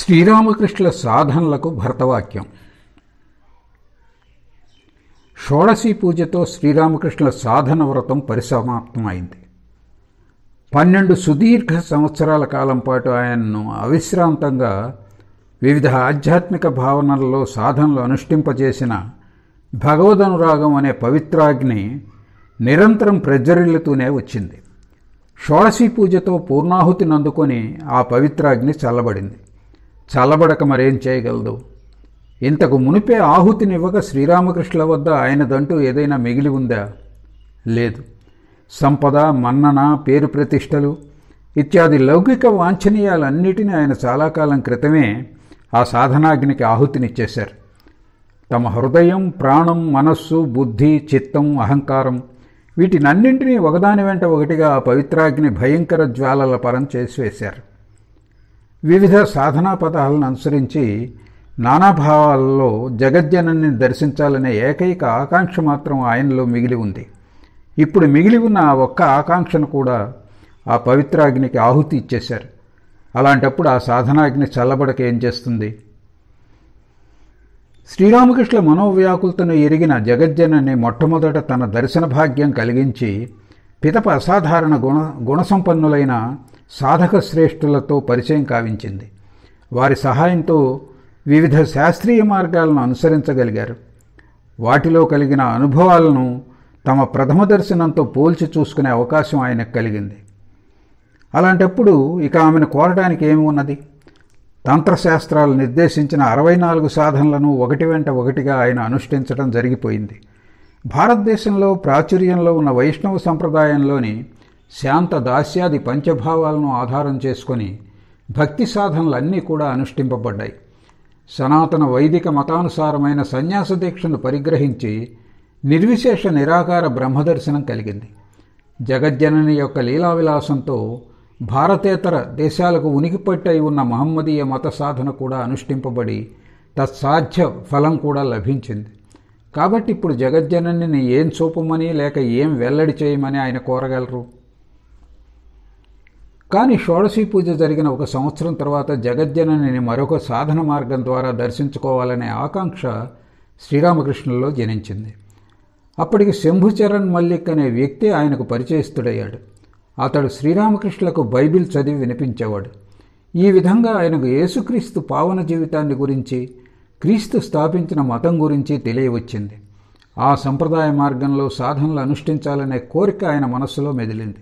శ్రీరామకృష్ణుల సాధనలకు భరతవాక్యం. షోడశీ పూజతో శ్రీరామకృష్ణుల సాధన వ్రతం పరిసమాప్తమైంది. 12 సుదీర్ఘ సంవత్సరాల కాలం పాటు ఆయన్ను అవిశ్రాంతంగా వివిధ ఆధ్యాత్మిక భావనలలో సాధనలు అనుష్ఠింపజేసిన భగవదనురాగం అనే పవిత్రాగ్ని నిరంతరం ప్రజ్వరిల్లుతూనే వచ్చింది. షోడశీ పూజతో పూర్ణాహుతిని అందుకొని ఆ పవిత్రాగ్ని చల్లబడింది. చల్లబడక మరేం చేయగలదు? ఇంతకు మునిపే ఆహుతినివ్వక శ్రీరామకృష్ణుల వద్ద ఆయనదంటూ ఏదైనా మిగిలి ఉందా? లేదు. సంపద, మన్నన, పేరు ప్రతిష్టలు ఇత్యాది లౌకిక వాంఛనీయాలన్నిటినీ ఆయన చాలా కాలం క్రితమే ఆ సాధనాగ్నికి ఆహుతినిచ్చేశారు. తమ హృదయం, ప్రాణం, మనస్సు, బుద్ధి, చిత్తం, అహంకారం వీటినన్నింటినీ ఒకదాని వెంట ఒకటిగా ఆ పవిత్రాగ్ని భయంకర జ్వాలల పరం చేసివేశారు. వివిధ సాధనా పదాలను అనుసరించి నానాభావాలలో జగజ్జనని దర్శించాలనే ఏకైక ఆకాంక్ష మాత్రం ఆయనలో మిగిలి ఉంది. ఇప్పుడు మిగిలి ఉన్న ఆ ఒక్క ఆకాంక్షను కూడా ఆ పవిత్రాగ్నికి ఆహుతి ఇచ్చేశారు. అలాంటప్పుడు ఆ సాధనాగ్ని చల్లబడక ఏం చేస్తుంది? శ్రీరామకృష్ణుల మనోవ్యాకులతను ఎరిగిన జగజ్జనని మొట్టమొదట తన దర్శన భాగ్యం కలిగించి పిదప అసాధారణ గుణసంపన్నులైన సాధక శ్రేష్ఠులతో పరిచయం కావించింది. వారి సహాయంతో వివిధ శాస్త్రీయ మార్గాలను అనుసరించగలిగారు. వాటిలో కలిగిన అనుభవాలను తమ ప్రథమ దర్శనంతో పోల్చి చూసుకునే అవకాశం ఆయనకు కలిగింది. అలాంటప్పుడు ఇక ఆమెను కోరడానికి ఏమి ఉన్నది? తంత్రశాస్త్రాలు నిర్దేశించిన 64 సాధనలను ఒకటి వెంట ఒకటిగా ఆయన అనుష్ఠించడం జరిగిపోయింది. భారతదేశంలో ప్రాచుర్యంలో ఉన్న వైష్ణవ సంప్రదాయంలోని శాంత దాస్యాది పంచభావాలను ఆధారం చేసుకొని భక్తి సాధనలన్నీ కూడా అనుష్ఠింపబడ్డాయి. సనాతన వైదిక మతానుసారమైన సన్యాస దీక్షను పరిగ్రహించి నిర్విశేష నిరాకార బ్రహ్మదర్శనం కలిగింది. జగజ్జనని యొక్క లీలావిలాసంతో భారతేతర దేశాలకు ఉనికిపట్టై ఉన్న మహమ్మదీయ మత సాధన కూడా అనుష్ఠింపబడి తత్సాధ్య ఫలం కూడా లభించింది. కాబట్టి ఇప్పుడు జగజ్జననిని ఏం చూపమని లేక ఏం వెల్లడి చేయమని ఆయన కోరగలరు? కానీ షోడశీ పూజ జరిగిన 1 సంవత్సరం తర్వాత జగజ్జననిని మరొక సాధన మార్గం ద్వారా దర్శించుకోవాలనే ఆకాంక్ష శ్రీరామకృష్ణుల్లో జనించింది. అప్పటికి శంభుచరణ్ మల్లిక్ అనే వ్యక్తి ఆయనకు పరిచయస్తుడయ్యాడు. అతడు శ్రీరామకృష్ణులకు బైబిల్ చదివి వినిపించేవాడు. ఈ విధంగా ఆయనకు యేసుక్రీస్తు పావన జీవితాన్ని గురించి, క్రీస్తు స్థాపించిన మతం గురించి తెలియవచ్చింది. ఆ సంప్రదాయ మార్గంలో సాధనలు అనుష్ఠించాలనే కోరిక ఆయన మనస్సులో మెదిలింది.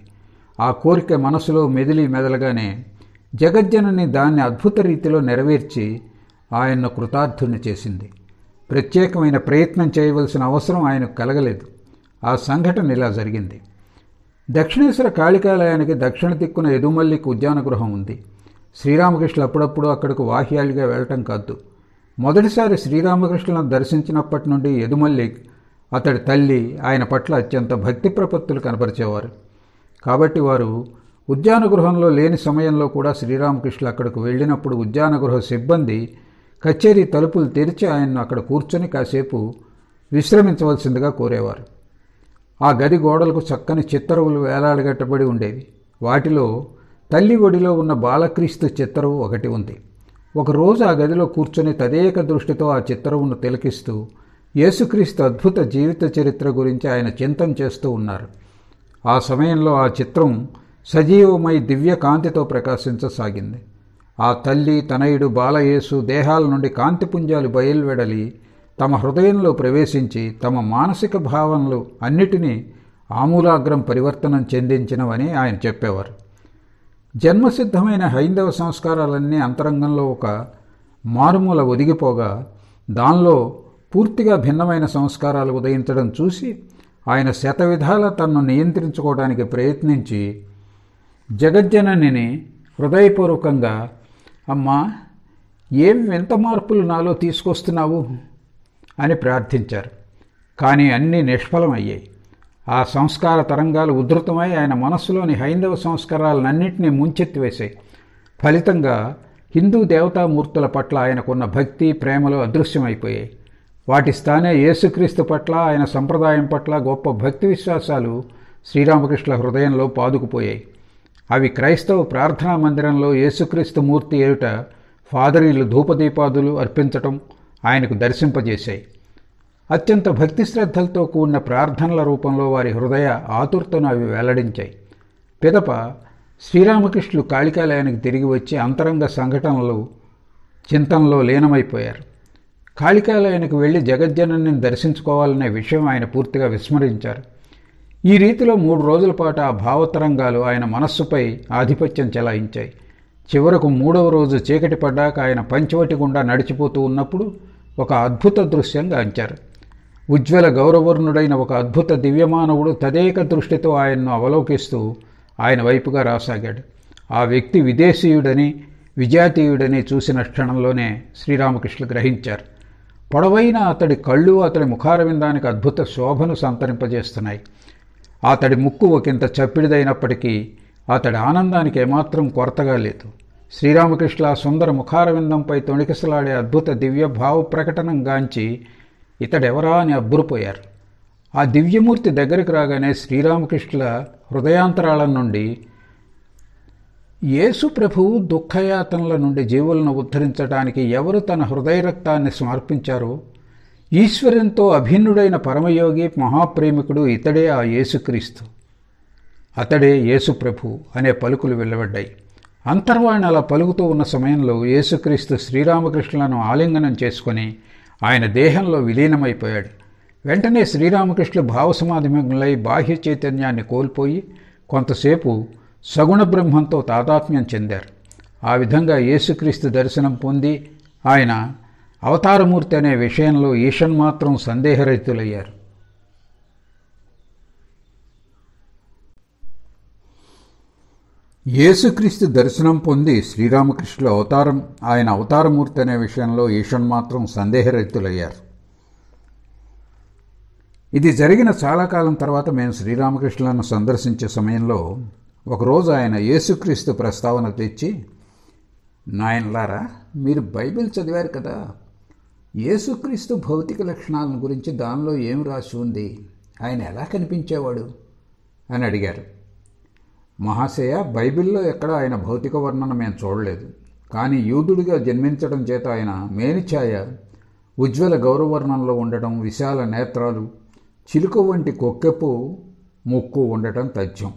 ఆ కోరిక మనసులో మెదలగానే జగజ్జనని దాన్ని అద్భుత రీతిలో నెరవేర్చి ఆయన్ను కృతార్థుని చేసింది. ప్రత్యేకమైన ప్రయత్నం చేయవలసిన అవసరం ఆయనకు కలగలేదు. ఆ సంఘటన ఇలా జరిగింది. దక్షిణేశ్వర కాళికాలయానికి దక్షిణ దిక్కున యదుమల్లిక్ ఉద్యాన గృహం ఉంది. శ్రీరామకృష్ణులు అప్పుడప్పుడు అక్కడకు వాహ్యాలుగా వెళ్ళటం కాదు. మొదటిసారి శ్రీరామకృష్ణులను దర్శించినప్పటి నుండి యదుమల్లిక్, అతడి తల్లి ఆయన పట్ల అత్యంత భక్తి ప్రపత్తులు కనపరిచేవారు. కాబట్టి వారు ఉద్యాన గృహంలో లేని సమయంలో కూడా శ్రీరామకృష్ణులు అక్కడకు వెళ్ళినప్పుడు ఉద్యాన గృహ సిబ్బంది కచేరీ తలుపులు తెరిచి ఆయన్ను అక్కడ కూర్చొని కాసేపు విశ్రమించవలసిందిగా కోరేవారు. ఆ గది గోడలకు చక్కని చిత్తరువులు వేలాడగట్టబడి ఉండేవి. వాటిలో తల్లి ఒడిలో ఉన్న బాలక్రీస్తు చిత్తరువు ఒకటి ఉంది. ఒకరోజు ఆ గదిలో కూర్చొని తదేక దృష్టితో ఆ చిత్తరువును తిలకిస్తూ యేసుక్రీస్తు అద్భుత జీవిత చరిత్ర గురించి ఆయన చింతన చేస్తూ ఉన్నారు. ఆ సమయంలో ఆ చిత్రం సజీవమై దివ్య కాంతితో ప్రకాశించసాగింది. ఆ తల్లి, తనయుడు బాలయేసు దేహాల నుండి కాంతిపుంజాలు బయల్వెడలి తమ హృదయంలో ప్రవేశించి తమ మానసిక భావనలు అన్నిటినీ ఆమూలాగ్రం పరివర్తనం చెందించినవని ఆయన చెప్పేవారు. జన్మసిద్ధమైన హైందవ సంస్కారాలన్నీ అంతరంగంలో ఒక మారుమూల ఒదిగిపోగా దానిలో పూర్తిగా భిన్నమైన సంస్కారాలు ఉదయించడం చూసి ఆయన శతవిధాల తనను నియంత్రించుకోవడానికి ప్రయత్నించి జగజ్జననిని హృదయపూర్వకంగా, అమ్మా, ఏం వింత మార్పులు నాలో తీసుకొస్తున్నావు అని ప్రార్థించారు. కానీ అన్నీ నిష్ఫలమయ్యాయి. ఆ సంస్కార తరంగాలు ఉధృతమై ఆయన మనస్సులోని హైందవ సంస్కారాలన్నింటినీ ముంచెత్తివేశాయి. ఫలితంగా హిందూ దేవతామూర్తుల పట్ల ఆయనకున్న భక్తి, ప్రేమలు అదృశ్యమైపోయాయి. వాటి స్థానే యేసుక్రీస్తు పట్ల, ఆయన సంప్రదాయం పట్ల గొప్ప భక్తి విశ్వాసాలు శ్రీరామకృష్ణుల హృదయంలో పాదుకుపోయాయి. అవి క్రైస్తవ ప్రార్థనా మందిరంలో యేసుక్రీస్తు మూర్తి ఎదుట ఫాదరీలు ధూపదీపాదులు అర్పించటం ఆయనకు దర్శింపజేశాయి. అత్యంత భక్తి శ్రద్ధలతో కూడిన ప్రార్థనల రూపంలో వారి హృదయ ఆతురతను అవి వెల్లడించాయి. పిదప శ్రీరామకృష్ణులు కాళికాలయానికి తిరిగి వచ్చి అంతరంగ సంఘటనలు చింతనలో లీనమైపోయారు. కాళికాలయానికి వెళ్లి జగజ్జనని దర్శించుకోవాలనే విషయం ఆయన పూర్తిగా విస్మరించారు. ఈ రీతిలో 3 రోజుల పాటు ఆ భావతరంగాలు ఆయన మనస్సుపై ఆధిపత్యం చెలాయించాయి. చివరకు 3వ రోజు చీకటి పడ్డాక ఆయన పంచవటి గుండా నడిచిపోతూ ఉన్నప్పుడు ఒక అద్భుత దృశ్యం గాంచారు. ఉజ్వల గౌరవర్ణుడైన ఒక అద్భుత దివ్యమానవుడు తదేక దృష్టితో ఆయన్ను అవలోకిస్తూ ఆయన వైపుగా రాసాగాడు. ఆ వ్యక్తి విదేశీయుడని విజాతీయుడని చూసిన క్షణంలోనే శ్రీరామకృష్ణులు గ్రహించారు. పొడవైన అతడి కళ్ళు అతడి ముఖారవిందానికి అద్భుత శోభను సంతరింపజేస్తున్నాయి. అతడి ముక్కు ఒకంత చప్పిడిదైనప్పటికీ అతడి ఆనందానికి ఏమాత్రం కొరతగా లేదు. శ్రీరామకృష్ణుల సుందర ముఖారవిందంపై తొణికిసలాడే అద్భుత దివ్య భావ ప్రకటనం గాంచి ఇతడెవరా అని అబ్బురుపోయారు. ఆ దివ్యమూర్తి దగ్గరికి రాగానే శ్రీరామకృష్ణుల హృదయాంతరాళం నుండి యేసు ప్రభువు దుఃఖయాతనల నుండి జీవులను ఉద్ధరించడానికి ఎవరు తన హృదయ రక్తాన్ని సమర్పించారో ఈశ్వరంతో అభిన్నుడైన పరమయోగి మహాప్రేమికుడు ఇతడే ఆ యేసుక్రీస్తు, అతడే యేసు ప్రభు అనే పలుకులు వెలువడ్డాయి. అంతర్వాణి అలా పలుకుతూ ఉన్న సమయంలో యేసుక్రీస్తు శ్రీరామకృష్ణులను ఆలింగనం చేసుకుని ఆయన దేహంలో విలీనమైపోయాడు. వెంటనే శ్రీరామకృష్ణులు భావసమాధిమగ్నులై బాహ్య చైతన్యాన్ని కోల్పోయి కొంతసేపు సగుణ బ్రహ్మంతో తాదాత్మ్యం చెందారు. ఆ విధంగా యేసుక్రీస్తు దర్శనం పొంది ఆయన అవతారమూర్తి అనే విషయంలో ఈషన్మాత్రం సందేహరహితులయ్యారు. యేసుక్రీస్తు దర్శనం పొంది శ్రీరామకృష్ణుల ఆయన అవతారమూర్తి అనే విషయంలో ఈషన్మాత్రం సందేహరహితులయ్యారు. ఇది జరిగిన చాలా కాలం తర్వాత మేము శ్రీరామకృష్ణులను సందర్శించే సమయంలో ఒకరోజు ఆయన యేసుక్రీస్తు ప్రస్తావన తెచ్చి, నాయనలారా, మీరు బైబిల్ చదివారు కదా, యేసుక్రీస్తు భౌతిక లక్షణాలను గురించి దానిలో ఏం రాసి ఉంది, ఆయన ఎలా కనిపించేవాడు అని అడిగారు. మహాశయ, బైబిల్లో ఎక్కడా ఆయన భౌతిక వర్ణన మేము చూడలేదు. కానీ యూదుడిగా జన్మించడం చేత ఆయన మేనిఛాయ ఉజ్వల గౌరవర్ణంలో ఉండటం, విశాల నేత్రాలు, చిలుక వంటి కొక్కెపు ముక్కు ఉండటం తథ్యం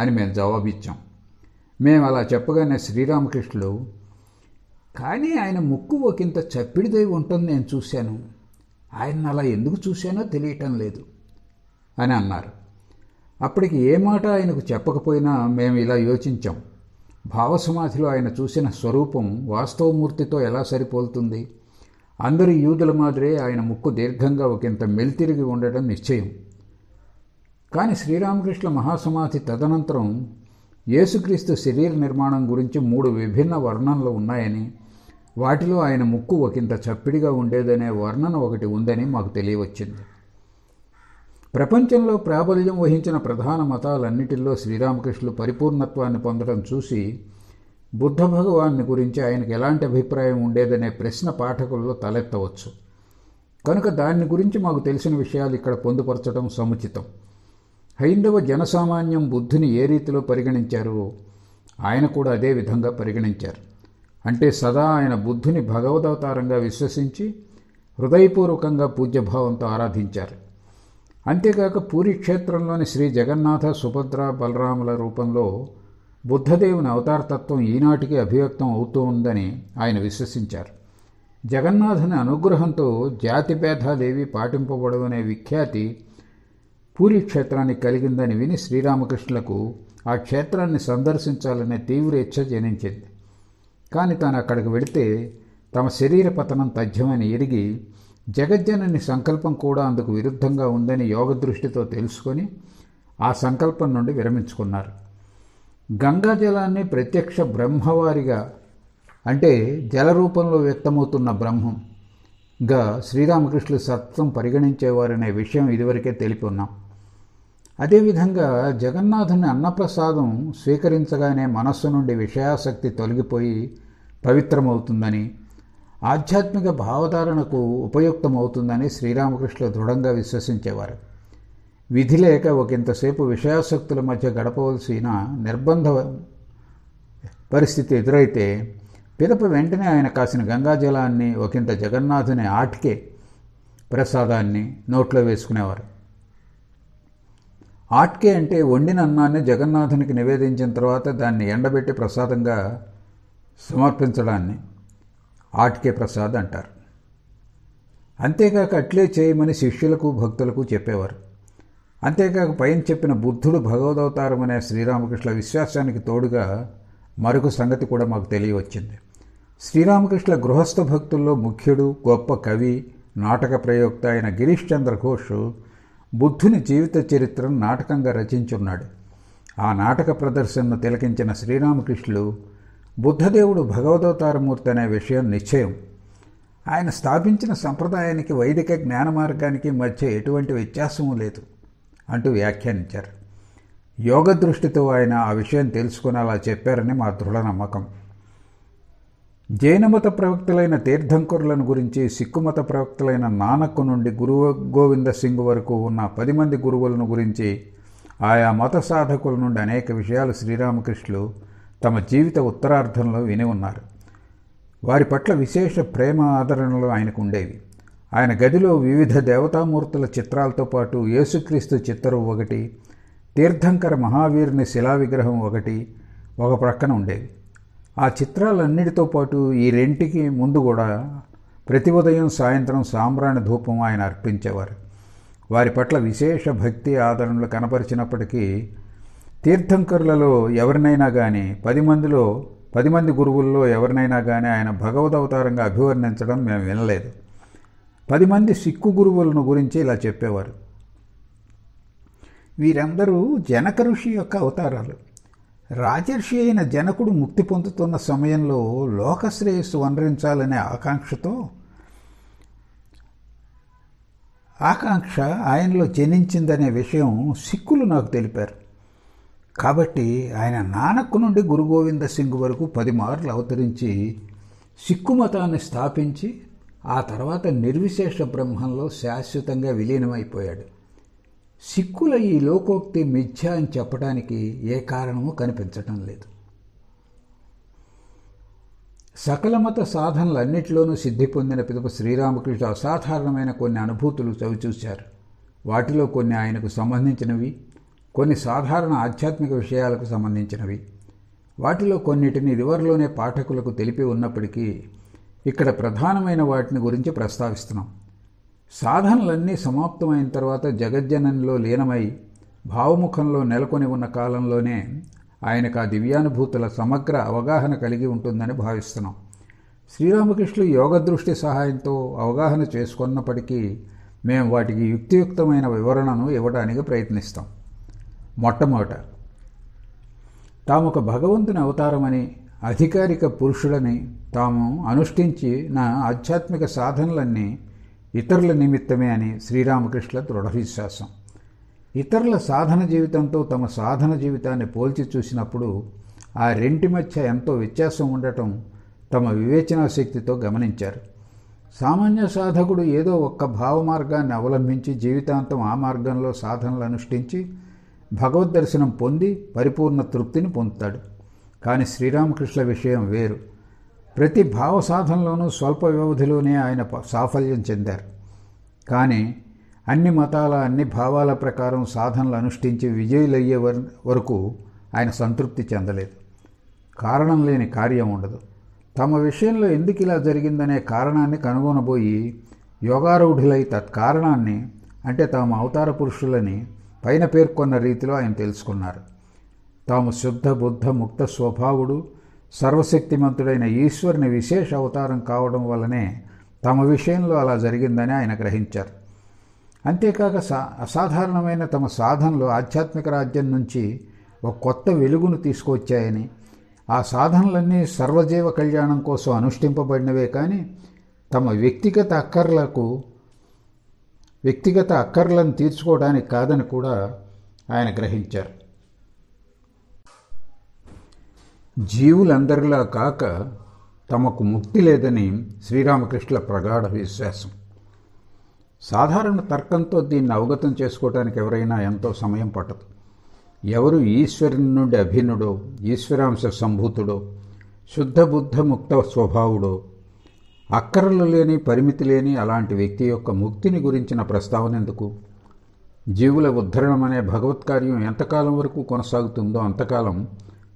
అని మేము జవాబిచ్చాం. మేము అలా చెప్పగానే శ్రీరామకృష్ణులు, కానీ ఆయన ముక్కు ఒకంత చప్పిడిదై ఉంటుంది నేను చూశాను, ఆయన అలా ఎందుకు చూశానో తెలియటం లేదు అని అన్నారు. అప్పటికి ఏ మాట ఆయనకు చెప్పకపోయినా మేము ఇలా యోచించాం, భావసమాధిలో ఆయన చూసిన స్వరూపం వాస్తవమూర్తితో ఎలా సరిపోలుతుంది? అందరి యూదుల మాదిరే ఆయన ముక్కు దీర్ఘంగా ఒకంత మెలితిరిగి ఉండటం నిశ్చయం. కానీ శ్రీరామకృష్ణ మహాసమాధి తదనంతరం యేసుక్రీస్తు శరీర నిర్మాణం గురించి 3 విభిన్న వర్ణనలు ఉన్నాయని, వాటిలో ఆయన ముక్కు ఒకంత చప్పిడిగా ఉండేదనే వర్ణన ఒకటి ఉందని మాకు తెలియవచ్చింది. ప్రపంచంలో ప్రాబల్యం వహించిన ప్రధాన మతాలన్నిటిలో శ్రీరామకృష్ణులు పరిపూర్ణత్వాన్ని పొందడం చూసి బుద్ధ భగవాన్ని గురించి ఆయనకు ఎలాంటి అభిప్రాయం ఉండేదనే ప్రశ్న పాఠకుల్లో తలెత్తవచ్చు. కనుక దాని గురించి మాకు తెలిసిన విషయాలు ఇక్కడ పొందుపరచడం సముచితం. హైందవ జనసామాన్యం బుద్ధుని ఏ రీతిలో పరిగణించారో ఆయన కూడా అదే విధంగా పరిగణించారు. అంటే సదా ఆయన బుద్ధుని భగవదవతారంగా విశ్వసించి హృదయపూర్వకంగా పూజ్యభావంతో ఆరాధించారు. అంతేకాక పూరీ క్షేత్రంలోని శ్రీ జగన్నాథ, సుభద్ర, బలరాముల రూపంలో బుద్ధదేవుని అవతారతత్వం ఈనాటికి అభివ్యక్తం అవుతూ ఉందని ఆయన విశ్వసించారు. జగన్నాథుని అనుగ్రహంతో జాతిభేదాలేవి పాటింపబడవనే విఖ్యాతి పూరీ క్షేత్రానికి కలిగిందని విని శ్రీరామకృష్ణులకు ఆ క్షేత్రాన్ని సందర్శించాలనే తీవ్ర ఇచ్ఛ జనించింది. కానీ తాను అక్కడికి వెళితే తమ శరీర పతనం తథ్యమని ఎరిగి జగజ్జనని సంకల్పం కూడా అందుకు విరుద్ధంగా ఉందని యోగ దృష్టితో తెలుసుకొని ఆ సంకల్పం నుండి విరమించుకున్నారు. గంగాజలాన్ని ప్రత్యక్ష బ్రహ్మవారిగా, అంటే జల రూపంలో వ్యక్తమవుతున్న బ్రహ్మంగా శ్రీరామకృష్ణులు సత్వం పరిగణించేవారనే విషయం ఇదివరకే తెలిపి ఉన్నాం. అదేవిధంగా జగన్నాథుని అన్నప్రసాదం స్వీకరించగానే మనస్సు నుండి విషయాసక్తి తొలగిపోయి పవిత్రమవుతుందని, ఆధ్యాత్మిక భావధారణకు ఉపయుక్తమవుతుందని శ్రీరామకృష్ణులు దృఢంగా విశ్వసించేవారు. విధి లేక ఒకంతసేపు విషయాసక్తుల మధ్య గడపవలసిన నిర్బంధ పరిస్థితి ఎదురైతే పిదప వెంటనే ఆయన కాసిన గంగాజలాన్ని ఒకంత జగన్నాథుని ఆటికే ప్రసాదాన్ని నోట్లో వేసుకునేవారు. ఆట్కే అంటే వండిన అన్నాన్ని జగన్నాథునికి నివేదించిన తర్వాత దాన్ని ఎండబెట్టి ప్రసాదంగా సమర్పించడాన్ని ఆట్కే ప్రసాద్ అంటారు. అంతేకాక అట్లే చేయమని శిష్యులకు భక్తులకు చెప్పేవారు. అంతేకాక పైన చెప్పిన బుద్ధుడు భగవదవతారం అనే శ్రీరామకృష్ణ విశ్వాసానికి తోడుగా మరొక సంగతి కూడా మాకు తెలియవచ్చింది. శ్రీరామకృష్ణ గృహస్థ భక్తుల్లో ముఖ్యుడు, గొప్ప కవి, నాటక ప్రయోక్త అయిన గిరీష్ చంద్ర ఘోష్ బుద్ధుని జీవిత చరిత్రను నాటకంగా రచించున్నాడు. ఆ నాటక ప్రదర్శనను తిలకించిన శ్రీరామకృష్ణులు బుద్ధదేవుడు భగవదవతారమూర్తి అనే విషయం నిశ్చయం. ఆయన స్థాపించిన సంప్రదాయానికి వైదిక జ్ఞాన మార్గానికి మధ్య ఎటువంటి వ్యత్యాసము లేదు అంటూ వ్యాఖ్యానించారు. యోగ దృష్టితో ఆయన ఆ విషయం తెలుసుకుని అలా చెప్పారని మా దృఢ నమ్మకం. జైనమత ప్రవక్తలైన తీర్థంకరులను గురించి, సిక్కు మత ప్రవక్తలైన నానక్ నుండి గురు గోవింద సింగ్ వరకు ఉన్న 10 మంది గురువులను గురించి, ఆయా మత సాధకుల నుండి అనేక విషయాలు శ్రీరామకృష్ణులు తమ జీవిత ఉత్తరార్ధంలో విని ఉన్నారు. వారి పట్ల విశేష ప్రేమ ఆదరణలు ఆయనకు ఉండేవి. ఆయన గదిలో వివిధ దేవతామూర్తుల చిత్రాలతో పాటు యేసుక్రీస్తు చిత్రం ఒకటి, తీర్థంకర మహావీరుని శిలా విగ్రహం ఒకటి ఒక ప్రక్కన ఉండేవి. ఆ చిత్రాలన్నిటితో పాటు ఈ రెంటికి ముందు కూడా ప్రతి ఉదయం సాయంత్రం సాంబ్రాణి ధూపం ఆయన అర్పించేవారు. వారి పట్ల విశేష భక్తి ఆదరణలు కనపరిచినప్పటికీ తీర్థంకరులలో ఎవరినైనా కానీ 10 మంది గురువుల్లో ఎవరినైనా కానీ ఆయన భగవదవతారంగా అభివర్ణించడం మేము వినలేదు. 10 మంది సిక్కు గురువులను గురించి ఇలా చెప్పేవారు. వీరందరూ జనక ఋషి యొక్క అవతారాలు. రాజర్షి అయిన జనకుడు ముక్తి పొందుతున్న సమయంలో లోకశ్రేయస్సు వనరించాలనే ఆకాంక్ష ఆయనలో జనించిందనే విషయం సిక్కులు నాకు తెలిపారు. కాబట్టి ఆయన నానక్ నుండి గురు గోవింద సింగ్ వరకు 10 మార్లు అవతరించి సిక్కు మతాన్ని స్థాపించి ఆ తర్వాత నిర్విశేష బ్రహ్మంలో శాశ్వతంగా విలీనమైపోయాడు. సిక్కుల ఈ లోకోక్తి మిథ్య అని చెప్పడానికి ఏ కారణమూ కనిపించటం లేదు. సకల మత సాధనలన్నిటిలోనూ సిద్ధి పొందిన పిదప శ్రీరామకృష్ణ అసాధారణమైన కొన్ని అనుభూతులు చవిచూశారు. వాటిలో కొన్ని ఆయనకు సంబంధించినవి, కొన్ని సాధారణ ఆధ్యాత్మిక విషయాలకు సంబంధించినవి. వాటిలో కొన్నిటిని ఇదివరలోనే పాఠకులకు తెలిపి ఉన్నప్పటికీ ఇక్కడ ప్రధానమైన వాటిని గురించి ప్రస్తావిస్తున్నాం. సాధనలన్నీ సమాప్తమైన తర్వాత జగజ్జనంలో లీనమై భావముఖంలో నెలకొని ఉన్న కాలంలోనే ఆయనకు ఆ దివ్యానుభూతుల సమగ్ర అవగాహన కలిగి ఉంటుందని భావిస్తున్నాం. శ్రీరామకృష్ణులు యోగ దృష్టి సహాయంతో అవగాహన చేసుకున్నప్పటికీ మేము వాటికి యుక్తియుక్తమైన వివరణను ఇవ్వడానికి ప్రయత్నిస్తాం. మొట్టమొదట, తాము ఒక భగవంతుని అవతారమని, అధికారిక పురుషుడని, తాము అనుష్ఠించిన ఆధ్యాత్మిక సాధనలన్నీ ఇతరుల నిమిత్తమే అని శ్రీరామకృష్ణుల దృఢ విశ్వాసం. ఇతరుల సాధన జీవితంతో తమ సాధన జీవితాన్ని పోల్చి చూసినప్పుడు ఆ రెంటి మధ్య ఎంతో వ్యత్యాసం ఉండటం తమ వివేచనా శక్తితో గమనించారు. సామాన్య సాధకుడు ఏదో ఒక్క భావ మార్గాన్ని అవలంబించి జీవితాంతం ఆ మార్గంలో సాధనలు అనుష్ఠించి భగవద్దర్శనం పొంది పరిపూర్ణ తృప్తిని పొందుతాడు. కానీ శ్రీరామకృష్ణ విషయం వేరు. ప్రతి భావ సాధనలోనూ స్వల్ప వ్యవధిలోనే ఆయన సాఫల్యం చెందారు. కానీ అన్ని మతాల, అన్ని భావాల ప్రకారం సాధనలు అనుష్ఠించి విజయులయ్యే వరకు ఆయన సంతృప్తి చెందలేదు. కారణం లేని కార్యం ఉండదు. తమ విషయంలో ఎందుకు ఇలా జరిగిందనే కారణాన్ని కనుగొనబోయి యోగారూఢులై తత్కారణాన్ని, అంటే తాము అవతార పురుషులని పైన పేర్కొన్న రీతిలో ఆయన తెలుసుకున్నారు. తాము శుద్ధ బుద్ధ ముక్త స్వభావుడు, సర్వశక్తిమంతుడైన ఈశ్వరుని విశేష అవతారం కావడం వల్లనే తమ విషయంలో అలా జరిగిందని ఆయన గ్రహించారు. అంతేకాక అసాధారణమైన తమ సాధనలు ఆధ్యాత్మిక రాజ్యం నుంచి ఒక కొత్త వెలుగును తీసుకొచ్చాయని, ఆ సాధనలన్నీ సర్వజీవ కళ్యాణం కోసం అనుష్ఠింపబడినవే కానీ తమ వ్యక్తిగత అక్కర్లను తీర్చుకోవడానికి కాదని కూడా ఆయన గ్రహించారు. జీవులందరిలా కాక తమకు ముక్తి లేదని శ్రీరామకృష్ణుల ప్రగాఢ విశ్వాసం. సాధారణ తర్కంతో దీన్ని అవగతం చేసుకోవడానికి ఎవరైనా ఎంతో సమయం పట్టదు. ఎవరు ఈశ్వరుని నుండి అభిన్నుడో, ఈశ్వరాంశ సంభూతుడో, శుద్ధ బుద్ధ ముక్త స్వభావుడో, అక్కరలు లేని పరిమితి లేని అలాంటి వ్యక్తి యొక్క ముక్తిని గురించిన ప్రస్తావన ఎందుకు? జీవుల ఉద్ధరణమనే భగవత్కార్యం ఎంతకాలం వరకు కొనసాగుతుందో అంతకాలం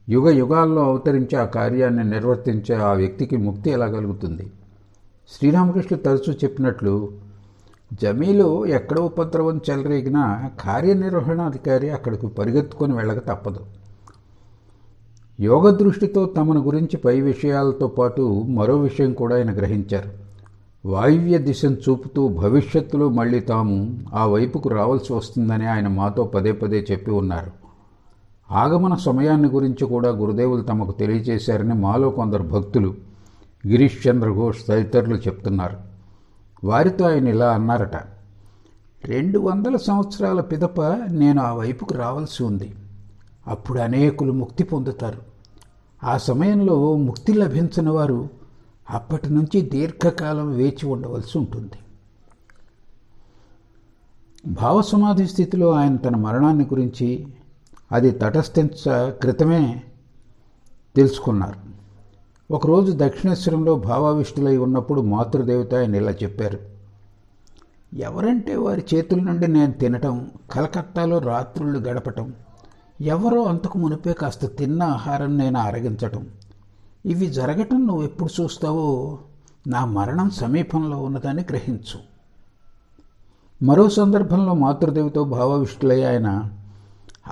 యుగ యుగాల్లో అవతరించి ఆ కార్యాన్ని నిర్వర్తించే ఆ వ్యక్తికి ముక్తి ఎలా కలుగుతుంది? శ్రీరామకృష్ణులు తరచూ చెప్పినట్లు, జమీలో ఎక్కడ ఉపద్రవం చెలరేగినా కార్యనిర్వహణాధికారి అక్కడికి పరిగెత్తుకొని వెళ్ళక తప్పదు. యోగ దృష్టితో తమను గురించి పై విషయాలతో పాటు మరో విషయం కూడా ఆయన గ్రహించారు. వాయువ్య దిశను చూపుతూ భవిష్యత్తులో మళ్ళీ తాము ఆ వైపుకు రావాల్సి వస్తుందని ఆయన మాతో పదే పదే చెప్పి ఉన్నారు. ఆగమన సమయాన్ని గురించి కూడా గురుదేవులు తమకు తెలియజేశారని మాలో కొందరు భక్తులు గిరీష్ చంద్ర ఘోష్ తదితరులు చెప్తున్నారు. వారితో ఆయన ఇలా అన్నారట, 200 సంవత్సరాల పిదప నేను ఆ వైపుకు రావాల్సి ఉంది. అప్పుడు అనేకులు ముక్తి పొందుతారు. ఆ సమయంలో ముక్తి లభించని వారు అప్పటి నుంచి దీర్ఘకాలం వేచి ఉండవలసి ఉంటుంది. భావసమాధి స్థితిలో ఆయన తన మరణాన్ని గురించి అది తటస్థించ క్రితమే తెలుసుకున్నారు. ఒకరోజు దక్షిణేశ్వరంలో భావావిష్టులై ఉన్నప్పుడు మాతృదేవత ఆయన ఇలా చెప్పారు, ఎవరంటే వారి చేతుల నుండి నేను తినటం, కలకత్తాలో రాత్రుళ్ళు గడపటం, ఎవరో అంతకు మునిపే కాస్త తిన్న ఆహారం నేను ఆరగించటం, ఇవి జరగటం నువ్వు ఎప్పుడు చూస్తావో నా మరణం సమీపంలో ఉన్నదని గ్రహించు. మరో సందర్భంలో మాతృదేవితో భావవిష్టులై ఆయన,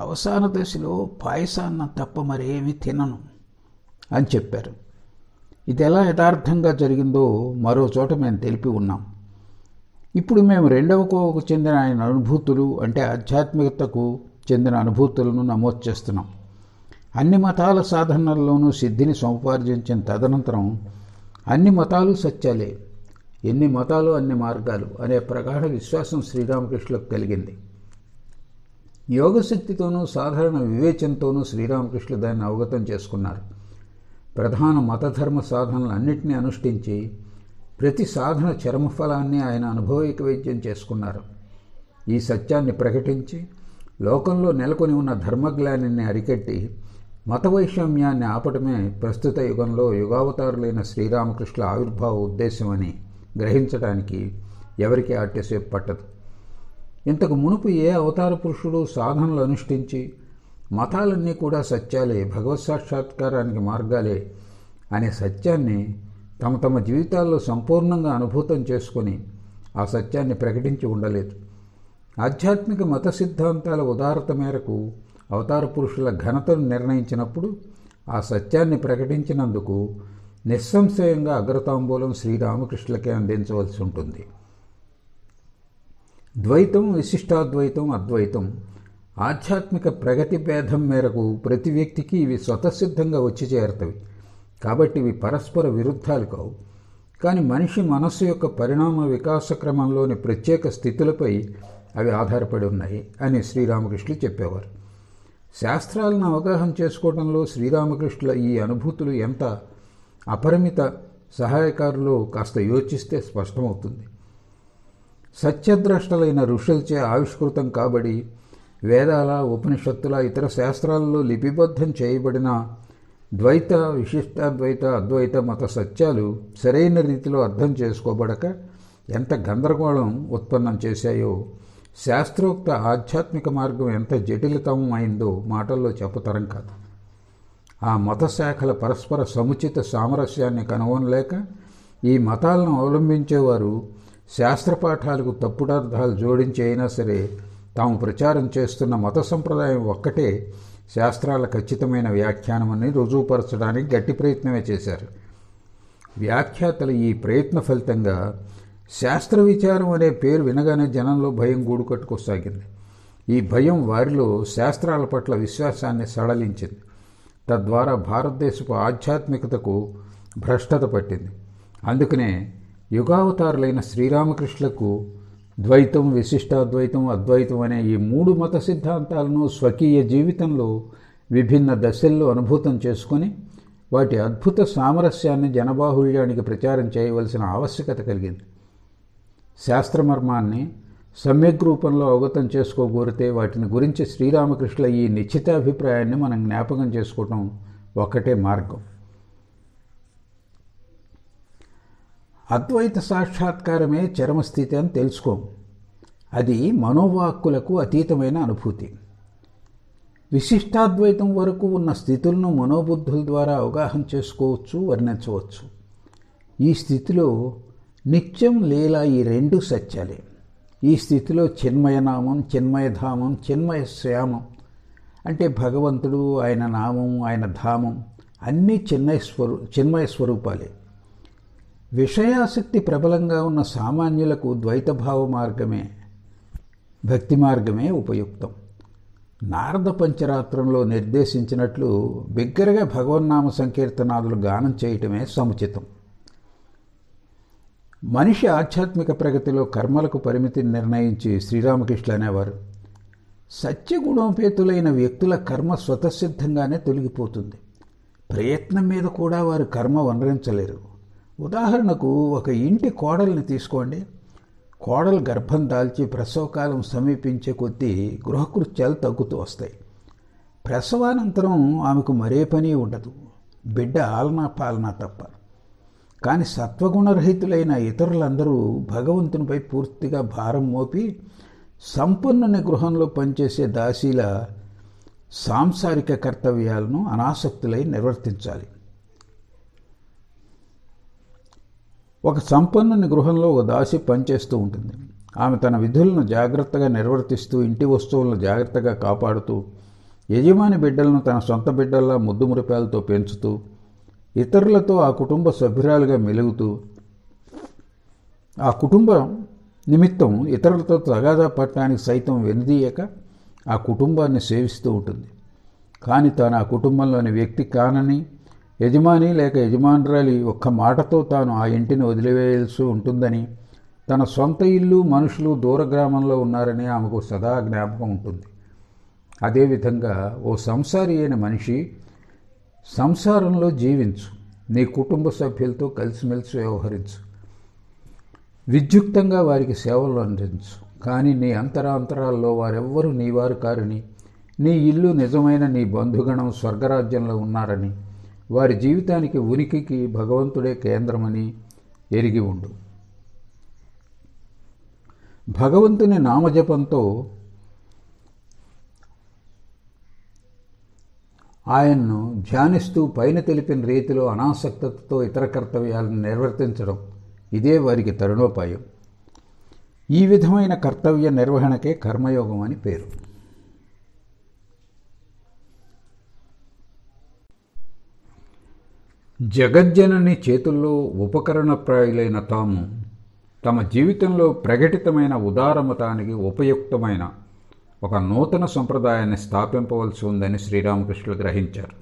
అవసాన దశలో పాయసాన్నం తప్ప మరేమీ తినను అని చెప్పారు. ఇది ఎలా యథార్థంగా జరిగిందో మరో చోట మేము తెలిపి ఉన్నాం. ఇప్పుడు మేము రెండవ కోవకు చెందిన ఆయన అనుభూతులు అంటే ఆధ్యాత్మికతకు చెందిన అనుభూతులను నమోదు చేస్తున్నాం. అన్ని మతాల సాధనల్లోనూ సిద్ధిని సముపార్జించిన తదనంతరం అన్ని మతాలు సత్యాలే, ఎన్ని మతాలు అన్ని మార్గాలు అనే ప్రగాఢ విశ్వాసం శ్రీరామకృష్ణులకు కలిగింది. యోగశక్తితోనూ సాధారణ వివేచనతోనూ శ్రీరామకృష్ణులు దాన్ని అవగతం చేసుకున్నారు. ప్రధాన మతధర్మ సాధనలన్నింటినీ అనుష్ఠించి ప్రతి సాధన చరమఫలాన్ని ఆయన అనుభవైక వైద్యం చేసుకున్నారు. ఈ సత్యాన్ని ప్రకటించి లోకంలో నెలకొని ఉన్న ధర్మగ్లానిని అరికట్టి మత వైషమ్యాన్ని ఆపటమే ప్రస్తుత యుగంలో యుగావతారులైన శ్రీరామకృష్ణుల ఆవిర్భావ ఉద్దేశమని గ్రహించడానికి ఎవరికీ ఆట్యసేపు పట్టదు. ఇంతకు మునుపు ఏ అవతార పురుషుడు సాధనలు అనుష్ఠించి మతాలన్నీ కూడా సత్యాలే, భగవత్ సాక్షాత్కారానికి మార్గాలే అనే సత్యాన్ని తమ తమ జీవితాల్లో సంపూర్ణంగా అనుభూతం చేసుకొని ఆ సత్యాన్ని ప్రకటించి ఉండలేదు. ఆధ్యాత్మిక మత సిద్ధాంతాల ఉదారత మేరకు అవతార పురుషుల ఘనతను నిర్ణయించినప్పుడు ఆ సత్యాన్ని ప్రకటించినందుకు నిస్సంశయంగా అగ్రతాంబూలం శ్రీరామకృష్ణులకే అందించవలసి ఉంటుంది. ద్వైతం, విశిష్టాద్వైతం, అద్వైతం ఆధ్యాత్మిక ప్రగతి భేదం మేరకు ప్రతి వ్యక్తికి ఇవి స్వతసిద్ధంగా వచ్చి చేరతవి. కాబట్టి ఇవి పరస్పర విరుద్ధాలు కావు. కానీ మనిషి మనస్సు యొక్క పరిణామ వికాస క్రమంలోని ప్రత్యేక స్థితులపై అవి ఆధారపడి ఉన్నాయి అని శ్రీరామకృష్ణులు చెప్పేవారు. శాస్త్రాలను అవగాహన చేసుకోవడంలో శ్రీరామకృష్ణుల ఈ అనుభూతులు ఎంత అపరిమిత సహాయకారులో కాస్త యోచిస్తే స్పష్టమవుతుంది. సత్యద్రష్టలైన ఋషులచే ఆవిష్కృతం కాబడి వేదాల, ఉపనిషత్తుల, ఇతర శాస్త్రాలలో లిపిబద్ధం చేయబడిన ద్వైత, విశిష్టాద్వైత, అద్వైత మత సత్యాలు సరైన రీతిలో అర్థం చేసుకోబడక ఎంత గందరగోళం ఉత్పన్నం చేశాయో, శాస్త్రోక్త ఆధ్యాత్మిక మార్గం ఎంత జటిలతం అయిందో మాటల్లో చెప్పతరం కాదు. ఆ మత శాఖల పరస్పర సముచిత సామరస్యాన్ని కనుగొనలేక ఈ మతాలను అవలంబించేవారు శాస్త్రపాఠాలకు తప్పుడార్థాలు జోడించి అయినా సరే తాము ప్రచారం చేస్తున్న మత సంప్రదాయం ఒక్కటే శాస్త్రాల ఖచ్చితమైన వ్యాఖ్యానమని రుజువుపరచడానికి గట్టి ప్రయత్నమే చేశారు. వ్యాఖ్యాతలు ఈ ప్రయత్న ఫలితంగా శాస్త్ర విచారం అనే పేరు వినగానే జనంలో భయం గూడుకట్టుకోసాగింది. ఈ భయం వారిలో శాస్త్రాల పట్ల విశ్వాసాన్ని సడలించింది. తద్వారా భారతదేశపు ఆధ్యాత్మికతకు భ్రష్టత పట్టింది. అందుకనే యుగావతారులైన శ్రీరామకృష్ణులకు ద్వైతం, విశిష్టాద్వైతం, అద్వైతం అనే ఈ 3 మత సిద్ధాంతాలను స్వకీయ జీవితంలో విభిన్న దశల్లో అనుభూతం చేసుకొని వాటి అద్భుత సామరస్యాన్ని జనబాహుళ్యానికి ప్రచారం చేయవలసిన ఆవశ్యకత కలిగింది. శాస్త్రమర్మాన్ని సమ్యక్ రూపంలో అవగతం చేసుకోగోరితే వాటిని గురించి శ్రీరామకృష్ణుల ఈ నిశ్చితాభిప్రాయాన్ని మనం జ్ఞాపకం చేసుకోవటం ఒక్కటే మార్గం. అద్వైత సాక్షాత్కారమే చరమస్థితి అని తెలుసుకోం. అది మనోవాక్కులకు అతీతమైన అనుభూతి. విశిష్టాద్వైతం వరకు ఉన్న స్థితులను మనోబుద్ధుల ద్వారా అవగాహన చేసుకోవచ్చు, వర్ణించవచ్చు. ఈ స్థితిలో నిత్యం లీల ఈ రెండు సత్యాలే. ఈ స్థితిలో చిన్మయనామం, చిన్మయధామం, చిన్మయశ్యామం అంటే భగవంతుడు, ఆయన నామం, ఆయన ధామం అన్నీ చిన్మయ స్వరూపాలే. విషయాసక్తి ప్రబలంగా ఉన్న సామాన్యులకు ద్వైతభావ మార్గమే, భక్తి మార్గమే ఉపయుక్తం. నారద పంచరాత్రంలో నిర్దేశించినట్లు బిగ్గరగా భగవన్నామ సంకీర్తనాదులు గానం చేయటమే సముచితం. మనిషి ఆధ్యాత్మిక ప్రగతిలో కర్మలకు పరిమితిని నిర్ణయించి శ్రీరామకృష్ణ అనేవారు, సత్యగుణోపేతులైన వ్యక్తుల కర్మ స్వతసిద్ధంగానే తొలగిపోతుంది. ప్రయత్నం మీద కూడా వారు కర్మ వనరించలేరు. ఉదాహరణకు ఒక ఇంటి కోడల్ని తీసుకోండి. కోడలు గర్భం దాల్చి ప్రసవకాలం సమీపించే కొద్దీ గృహకృత్యాలు తగ్గుతూ వస్తాయి. ప్రసవానంతరం ఆమెకు మరే పని ఉండదు, బిడ్డ ఆలనా పాలనా తప్ప. కానీ సత్వగుణరహితులైన ఇతరులందరూ భగవంతునిపై పూర్తిగా భారం మోపి సంపన్నుని గృహంలో పనిచేసే దాసీల సాంసారిక కర్తవ్యాలను అనాసక్తులై నిర్వర్తించాలి. ఒక సంపన్నుని గృహంలో ఒక దాసి పనిచేస్తూ ఉంటుంది. ఆమె తన విధులను జాగ్రత్తగా నిర్వర్తిస్తూ ఇంటి వస్తువులను జాగ్రత్తగా కాపాడుతూ యజమాని బిడ్డలను తన సొంత బిడ్డల్లా ముద్దు మురిపాలతో పెంచుతూ ఇతరులతో ఆ కుటుంబ సభ్యురాలుగా మెలుగుతూ ఆ కుటుంబం నిమిత్తం ఇతరులతో తగాదా పట్టడానికి సైతం వెనుదీయక ఆ కుటుంబాన్ని సేవిస్తూ ఉంటుంది. కానీ తాను ఆ కుటుంబంలోని వ్యక్తి కానని, యజమాని లేక యజమానురాలి ఒక్క మాటతో తాను ఆ ఇంటిని వదిలివేయాల్సి ఉంటుందని, తన సొంత ఇల్లు మనుషులు దూర గ్రామంలో ఉన్నారని ఆమెకు సదా జ్ఞాపకం ఉంటుంది. అదేవిధంగా ఓ సంసారి అయిన మనిషి సంసారంలో జీవించు, నీ కుటుంబ సభ్యులతో కలిసిమెలిసి వ్యవహరించు, విద్యుక్తంగా వారికి సేవలు అందించు. కానీ నీ అంతరాంతరాల్లో వారెవ్వరూ నీవారు కారని, నీ ఇల్లు నిజమైన నీ బంధుగణం స్వర్గరాజ్యంలో ఉన్నారని, వారి జీవితానికి ఉనికికి భగవంతుడే కేంద్రమని ఎరిగి ఉండు. భగవంతుని నామజపంతో ఆయన్ను ధ్యానిస్తూ పైన తెలిపిన రీతిలో అనాసక్తతో ఇతర కర్తవ్యాలను నిర్వర్తించడం, ఇదే వారికి తరుణోపాయం. ఈ విధమైన కర్తవ్య నిర్వహణకే కర్మయోగం అని పేరు. జగజ్జనని చేతుల్లో ఉపకరణప్రాయులైన తాము తమ జీవితంలో ప్రకటితమైన ఉదారమతానికి ఉపయుక్తమైన ఒక నూతన సంప్రదాయాన్ని స్థాపింపవలసి ఉందని శ్రీరామకృష్ణులు గ్రహించారు.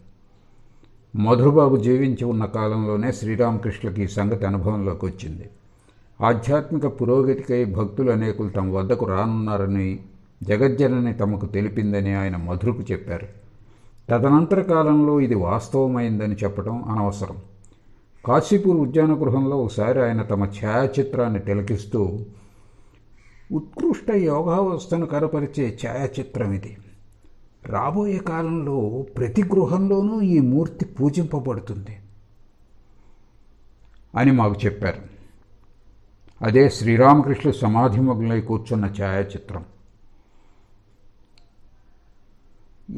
మధురబాబు జీవించి ఉన్న కాలంలోనే శ్రీరామకృష్ణులకి ఈ సంగతి అనుభవంలోకి వచ్చింది. ఆధ్యాత్మిక పురోగతికై భక్తులు అనేకులు తమ వద్దకు రానున్నారని జగజ్జనని తమకు తెలిపిందని ఆయన మధురకు చెప్పారు. తదనంతర కాలంలో ఇది వాస్తవమైందని చెప్పడం అనవసరం. కాశీపూర్ ఉద్యాన గృహంలో ఒకసారి ఆయన తమ ఛాయాచిత్రాన్ని తిలకిస్తూ, ఉత్కృష్ట యోగావస్థను కనపరిచే ఛాయాచిత్రం ఇది. రాబోయే కాలంలో ప్రతి గృహంలోనూ ఈ మూర్తి పూజింపబడుతుంది అని మాకు చెప్పారు. అదే శ్రీరామకృష్ణ సమాధిమగ్నులై కూర్చున్న ఛాయాచిత్రం.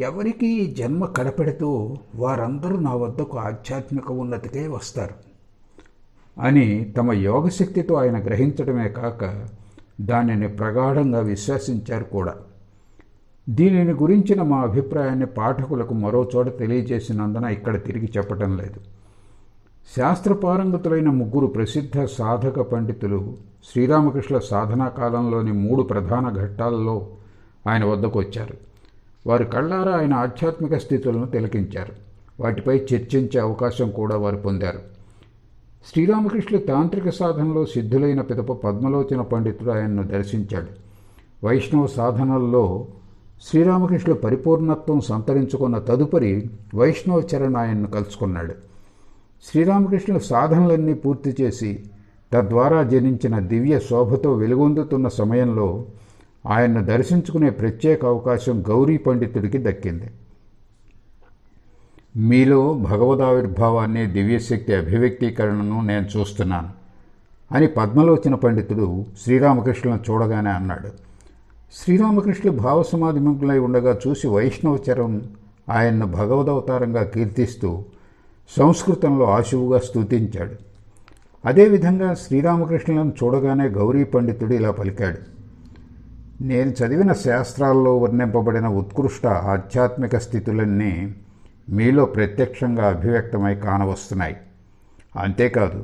ఎవరికి ఈ జన్మ కడపెడుతూ వారందరూ నా వద్దకు ఆధ్యాత్మిక ఉన్నతికే వస్తారు అని తమ యోగశక్తితో ఆయన గ్రహించడమే కాక దానిని ప్రగాఢంగా విశ్వసించారు కూడా. దీనిని గురించిన మా అభిప్రాయాన్ని పాఠకులకు మరో చోట తెలియజేసినందున ఇక్కడ తిరిగి చెప్పటం లేదు. శాస్త్రపారంగతులైన 3 ప్రసిద్ధ సాధక పండితులు శ్రీరామకృష్ణ సాధనా కాలంలోని 3 ప్రధాన ఘట్టాలలో ఆయన వద్దకు వచ్చారు. వారి కళ్ళారా ఆయన ఆధ్యాత్మిక స్థితులను తిలకించారు. వాటిపై చర్చించే అవకాశం కూడా వారు పొందారు. శ్రీరామకృష్ణులు తాంత్రిక సాధనలో సిద్ధులైన పిదప పద్మలోచన పండితుడు ఆయన్ను దర్శించాడు. వైష్ణవ సాధనల్లో శ్రీరామకృష్ణులు పరిపూర్ణత్వం సంతరించుకున్న తదుపరి వైష్ణవ చరణ్ ఆయన్ను కలుసుకున్నాడు. శ్రీరామకృష్ణులు సాధనలన్నీ పూర్తి చేసి తద్వారా జనించిన దివ్య శోభతో వెలుగొందుతున్న సమయంలో ఆయన్ను దర్శించుకునే ప్రత్యేక అవకాశం గౌరీ పండితుడికి దక్కింది. మీలో భగవదావిర్భావాన్ని, దివ్యశక్తి అభివ్యక్తీకరణను నేను చూస్తున్నాను. అని పద్మలోచన పండితుడు శ్రీరామకృష్ణులను చూడగానే అన్నాడు. శ్రీరామకృష్ణులు భావసమాధిముగ్ధులై ఉండగా చూసి వైష్ణవచరం ఆయన్ను భగవదవతారంగా కీర్తిస్తూ సంస్కృతంలో ఆశువుగా స్తుతించాడు. అదేవిధంగా శ్రీరామకృష్ణులను చూడగానే గౌరీ పండితుడు ఇలా పలికాడు. నేను చదివిన శాస్త్రాల్లో వర్ణింపబడిన ఉత్కృష్ట ఆధ్యాత్మిక స్థితులన్నీ మీలో ప్రత్యక్షంగా అభివ్యక్తమై కానవస్తున్నాయి. అంతేకాదు,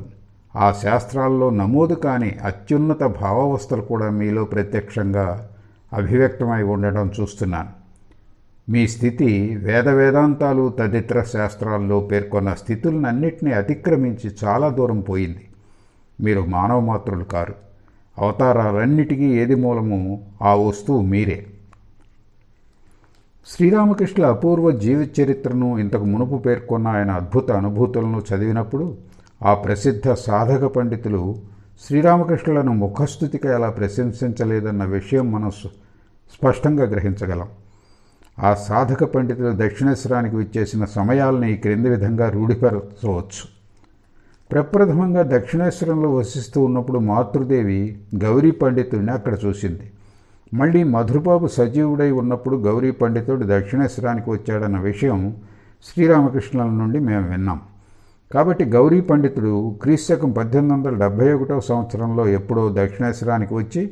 ఆ శాస్త్రాల్లో నమోదు కాని అత్యున్నత భావావస్థలు కూడా మీలో ప్రత్యక్షంగా అభివ్యక్తమై ఉండడం చూస్తున్నాను. మీ స్థితి వేదాంతాలు తదితర శాస్త్రాల్లో పేర్కొన్న స్థితులన్నింటినీ అతిక్రమించి చాలా దూరం పోయింది. మీరు మానవ మాత్రులు కారు. అవతారాలన్నిటికీ ఏది మూలమో ఆ వస్తువు మీరే. శ్రీరామకృష్ణుల అపూర్వ జీవిత చరిత్రను ఇంతకు మునుపు పేర్కొన్న ఆయన అద్భుత అనుభూతులను చదివినప్పుడు ఆ ప్రసిద్ధ సాధక పండితులు శ్రీరామకృష్ణులను ముఖస్థుతిగా ఎలా ప్రశంసించలేదన్న విషయం మనం స్పష్టంగా గ్రహించగలం. ఆ సాధక పండితులు దక్షిణేశ్వరానికి విచ్చేసిన సమయాలను ఈ క్రింది విధంగా రూఢిపరచవచ్చు. ప్రప్రథమంగా దక్షిణేశ్వరంలో వసిస్తూ ఉన్నప్పుడు మాతృదేవి గౌరీ పండితుడిని అక్కడ చూసింది. మళ్ళీ మధురబాబు సజీవుడై ఉన్నప్పుడు గౌరీ పండితుడు దక్షిణేశ్వరానికి వచ్చాడన్న విషయం శ్రీరామకృష్ణుల నుండి మేము విన్నాం. కాబట్టి గౌరీ పండితుడు క్రీస్తకం 1871 సంవత్సరంలో ఎప్పుడో దక్షిణేశ్వరానికి వచ్చి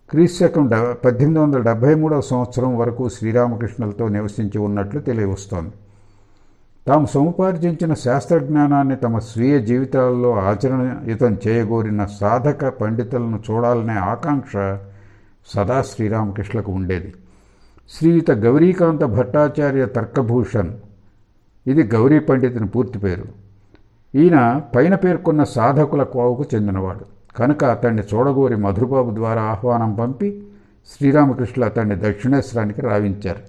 క్రీస్తకం 1873 సంవత్సరం వరకు శ్రీరామకృష్ణులతో నివసించి ఉన్నట్లు తెలియవస్తోంది. తాము సముపార్జించిన శాస్త్రజ్ఞానాన్ని తమ స్వీయ జీవితాల్లో ఆచరణయుతం చేయగోరిన సాధక పండితులను చూడాలనే ఆకాంక్ష సదా శ్రీరామకృష్ణులకు ఉండేది. శ్రీయుత గౌరీకాంత భట్టాచార్య తర్కభూషణ్, ఇది గౌరీ పండితుని పూర్తి పేరు. ఈయన పైన పేర్కొన్న సాధకుల కోవకు చెందినవాడు కనుక అతన్ని చూడగోరి మధురబాబు ద్వారా ఆహ్వానం పంపి శ్రీరామకృష్ణులు అతన్ని దక్షిణేశ్వరానికి రావించారు.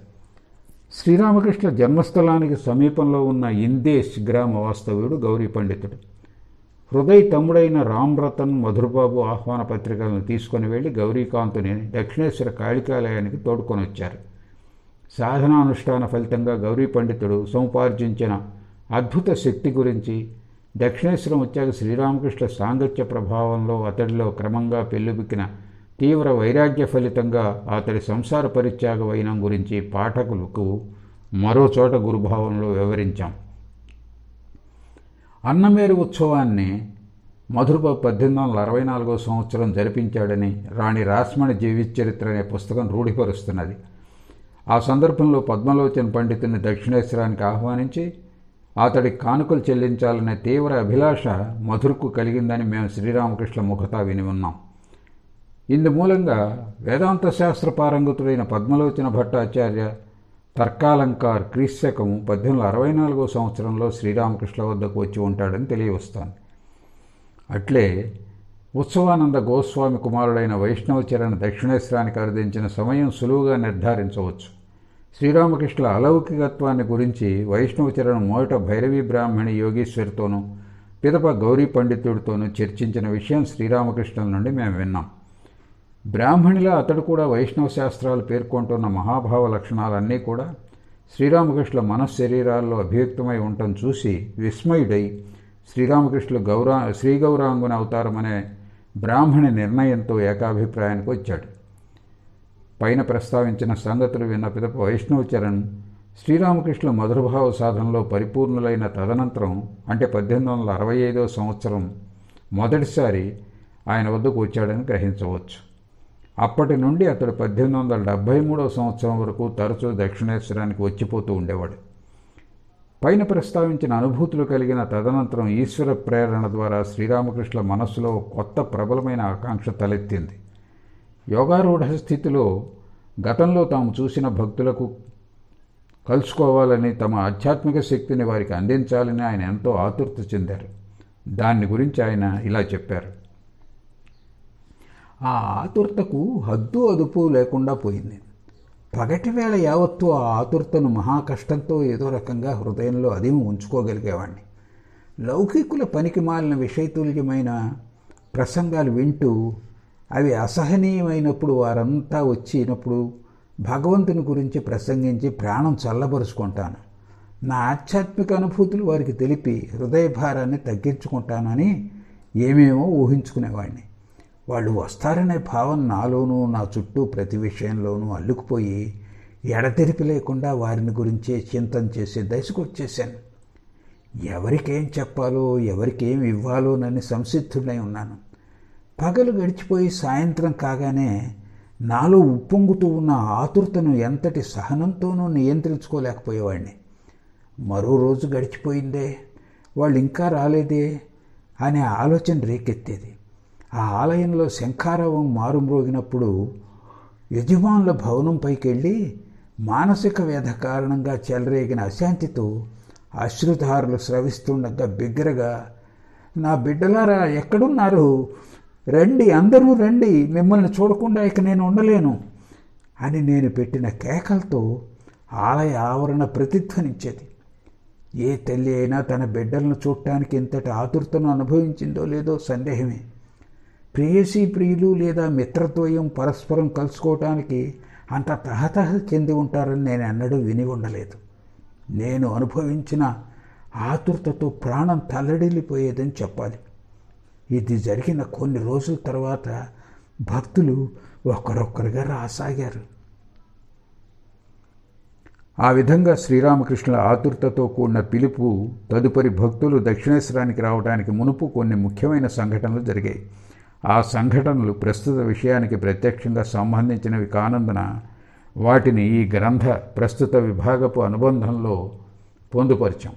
శ్రీరామకృష్ణ జన్మస్థలానికి సమీపంలో ఉన్న ఇందేశ్ గ్రామ వాస్తవ్యుడు గౌరీ పండితుడు. హృదయ్ తమ్ముడైన రామ్రతన్ మధురబాబు ఆహ్వాన పత్రికలను తీసుకుని వెళ్లి గౌరీకాంతుని దక్షిణేశ్వర కాళికాలయానికి తోడుకొని వచ్చారు. సాధనానుష్ఠాన ఫలితంగా గౌరీ పండితుడు సముపార్జించిన అద్భుత శక్తి గురించి, దక్షిణేశ్వరం వచ్చాక శ్రీరామకృష్ణ సాంగత్య ప్రభావంలో అతడిలో క్రమంగా పెళ్ళుబిక్కిన తీవ్ర వైరాగ్య ఫలితంగా అతడి సంసార పరిత్యాగ వైనం గురించి పాఠకులకు మరో చోట గురుభావంలో వివరించాం. అన్నమేరు ఉత్సవాన్ని మధురబాబు 1864 సంవత్సరం జరిపించాడని రాణి రాస్మణి జీవిత చరిత్ర అనే పుస్తకం రూఢిపరుస్తున్నది. ఆ సందర్భంలో పద్మలోచన పండితుని దక్షిణేశ్వరానికి ఆహ్వానించి అతడికి కానుకలు చెల్లించాలనే తీవ్ర అభిలాష మధురకు కలిగిందని మేము శ్రీరామకృష్ణ ముఖతా విని ఉన్నాం. ఇందుమూలంగా వేదాంత శాస్త్ర పారంగతుడైన పద్మలోచన భట్టాచార్య తర్కాలంకార్ క్రీస్తకం 1864 సంవత్సరంలో శ్రీరామకృష్ణ వద్దకు వచ్చి ఉంటాడని తెలియవస్తోంది. అట్లే ఉత్సవానంద గోస్వామి కుమారుడైన వైష్ణవచరణ దక్షిణేశ్వరానికి అరుదించిన సమయం సులువుగా నిర్ధారించవచ్చు. శ్రీరామకృష్ణుల అలౌకికత్వాన్ని గురించి వైష్ణవచరణం మొదట భైరవీ బ్రాహ్మణి యోగీశ్వరితోనూ పిదప గౌరీ పండితుడితోనూ చర్చించిన విషయం శ్రీరామకృష్ణుల నుండి మేము విన్నాం. బ్రాహ్మణిలా అతడు కూడా వైష్ణవ శాస్త్రాలు పేర్కొంటున్న మహాభావ లక్షణాలన్నీ కూడా శ్రీరామకృష్ణుల మనశ్శరీరాల్లో అభివ్యక్తమై ఉండటం చూసి విస్మయుడై శ్రీరామకృష్ణులు శ్రీగౌరాంగుని అవతారమనే బ్రాహ్మణి నిర్ణయంతో ఏకాభిప్రాయానికి వచ్చాడు. పైన ప్రస్తావించిన సంగతులు విన్న పిదప వైష్ణవచరణ్ శ్రీరామకృష్ణుల మధురభావ సాధనలో పరిపూర్ణులైన తదనంతరం అంటే 1865 సంవత్సరం మొదటిసారి ఆయన వద్దకు వచ్చాడని గ్రహించవచ్చు. అప్పటి నుండి అతడు 1873 సంవత్సరం వరకు తరచూ దక్షిణేశ్వరానికి వచ్చిపోతూ ఉండేవాడు. పైన ప్రస్తావించిన అనుభూతులు కలిగిన తదనంతరం ఈశ్వర ప్రేరణ ద్వారా శ్రీరామకృష్ణుల మనస్సులో కొత్త ప్రబలమైన ఆకాంక్ష తలెత్తింది. యోగారూఢ స్థితిలో గతంలో తాము చూసిన భక్తులకు కలుసుకోవాలని, తమ ఆధ్యాత్మిక శక్తిని వారికి అందించాలని ఆయన ఎంతో ఆతురత చెందారు. దాన్ని గురించి ఆయన ఇలా చెప్పారు. ఆ ఆతురతకు హద్దు అదుపు లేకుండా పోయింది. పగటి వేళ యావత్తు ఆ ఆతురతను మహాకష్టంతో ఏదో రకంగా హృదయంలో అదిము ఉంచుకోగలిగేవాడిని. లౌకికుల పనికి మాలిన విషయతుల్యమైన ప్రసంగాలు వింటూ అవి అసహనీయమైనప్పుడు వారంతా వచ్చినప్పుడు భగవంతుని గురించి ప్రసంగించి ప్రాణం చల్లబరుచుకుంటాను. నా ఆధ్యాత్మిక అనుభూతులు వారికి తెలిపి హృదయ భారాన్ని తగ్గించుకుంటానని ఏమేమో ఊహించుకునేవాడిని. వాళ్ళు వస్తారనే భావన నాలోనూ నా చుట్టూ ప్రతి విషయంలోనూ అల్లుకుపోయి ఎడతెరిపి లేకుండా వారిని గురించే చింతన చేసే దశకు వచ్చేశాను. ఎవరికేం చెప్పాలో ఎవరికేం ఇవ్వాలోనని సంసిద్ధుడై ఉన్నాను. పగలు గడిచిపోయి సాయంత్రం కాగానే నాలో ఉప్పొంగుతూ ఉన్న ఆతురతను ఎంతటి సహనంతోనూ నియంత్రించుకోలేకపోయేవాడిని. మరో రోజు గడిచిపోయిందే, వాళ్ళు ఇంకా రాలేదే అనే ఆలోచన రేకెత్తేది. ఆ ఆలయంలో శంఖారావం మారుమ్రోగినప్పుడు యజమానుల భవనం పైకి వెళ్ళి మానసిక వ్యధ కారణంగా చెలరేగిన అశాంతితో అశ్రుధారులు స్రవిస్తుండగా బిగ్గరగా, నా బిడ్డలారా ఎక్కడున్నారు? రండి, అందరూ రండి, మిమ్మల్ని చూడకుండా ఇక నేను ఉండలేను అని నేను పెట్టిన కేకలతో ఆలయ ఆవరణ ప్రతిధ్వనించేది. ఏ తల్లి అయినా తన బిడ్డలను చూడటానికి ఇంతటి ఆతురతను అనుభవించిందో లేదో సందేహమే. ప్రేయసీ ప్రియులు లేదా మిత్రద్వయం పరస్పరం కలుసుకోవటానికి అంత తహతహ చెంది ఉంటారని నేను ఎన్నడూ విని ఉండలేదు. నేను అనుభవించిన ఆతురతతో ప్రాణం తల్లడిల్లిపోయేదని చెప్పాలి. ఇది జరిగిన కొన్ని రోజుల తర్వాత భక్తులు ఒకరొక్కరుగా రాసాగారు. ఆ విధంగా శ్రీరామకృష్ణుల ఆతురతతో కూడిన పిలుపు తదుపరి భక్తులు దక్షిణేశ్వరానికి రావడానికి మునుపు కొన్ని ముఖ్యమైన సంఘటనలు జరిగాయి. ఆ సంఘటనలు ప్రస్తుత విషయానికి ప్రత్యక్షంగా సంబంధించినవి కానందున వాటిని ఈ గ్రంథ ప్రస్తుత విభాగపు అనుబంధంలో పొందుపరిచాం.